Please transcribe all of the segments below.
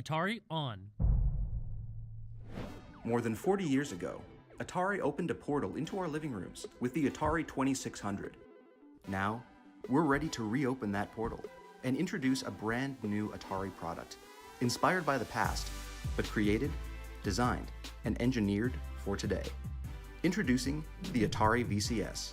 Atari on. More than 40 years ago, Atari opened a portal into our living rooms with the Atari 2600. Now, we're ready to reopen that portal and introduce a brand new Atari product, inspired by the past, but created, designed, and engineered for today. Introducing the Atari VCS.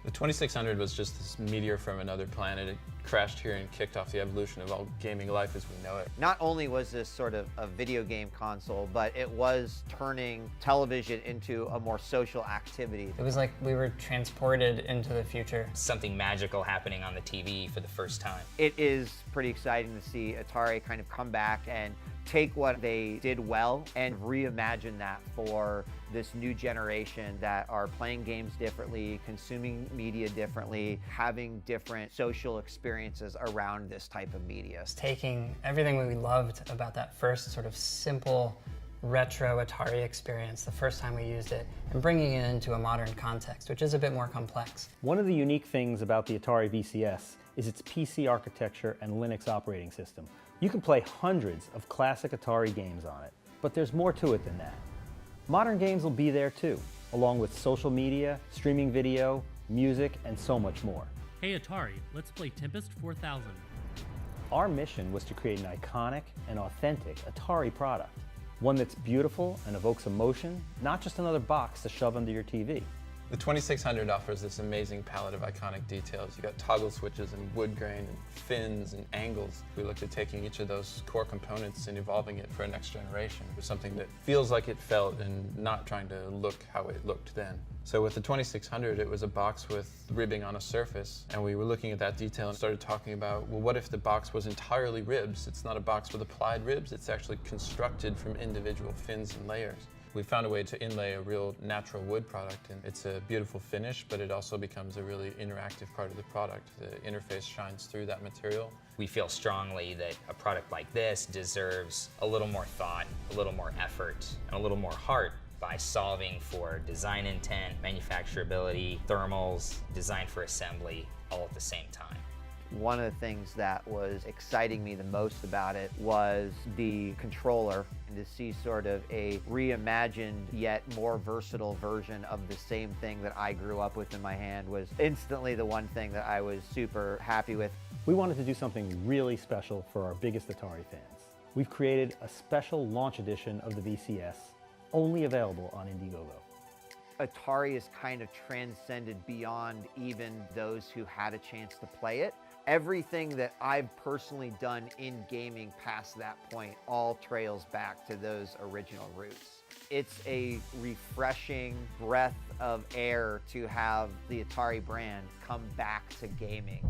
The 2600 was just this meteor from another planet. It crashed here and kicked off the evolution of all gaming life as we know it. Not only was this sort of a video game console, but it was turning television into a more social activity. It was like we were transported into the future. Something magical happening on the TV for the first time. It is pretty exciting to see Atari kind of come back and take what they did well and reimagine that for this new generation that are playing games differently, consuming media differently, having different social experiences around this type of media. Taking everything we loved about that first sort of simple retro Atari experience the first time we used it and bringing it into a modern context, which is a bit more complex. One of the unique things about the Atari VCS is its PC architecture and Linux operating system. You can play hundreds of classic Atari games on it, but there's more to it than that. Modern games will be there too, along with social media, streaming video, music, and so much more. Hey Atari, let's play Tempest 4000. Our mission was to create an iconic and authentic Atari product, one that's beautiful and evokes emotion, not just another box to shove under your TV. The 2600 offers this amazing palette of iconic details. You got toggle switches and wood grain and fins and angles. We looked at taking each of those core components and evolving it for a next generation. It was something that feels like it felt and not trying to look how it looked then. So with the 2600, it was a box with ribbing on a surface, and we were looking at that detail and started talking about, well, what if the box was entirely ribs? It's not a box with applied ribs, it's actually constructed from individual fins and layers. We found a way to inlay a real natural wood product, and it's a beautiful finish, but it also becomes a really interactive part of the product. The interface shines through that material. We feel strongly that a product like this deserves a little more thought, a little more effort, and a little more heart by solving for design intent, manufacturability, thermals, design for assembly, all at the same time. One of the things that was exciting me the most about it was the controller, and to see sort of a reimagined yet more versatile version of the same thing that I grew up with in my hand was instantly the one thing that I was super happy with. We wanted to do something really special for our biggest Atari fans. We've created a special launch edition of the VCS, only available on Indiegogo. Atari has kind of transcended beyond even those who had a chance to play it. Everything that I've personally done in gaming past that point all trails back to those original roots. It's a refreshing breath of air to have the Atari brand come back to gaming.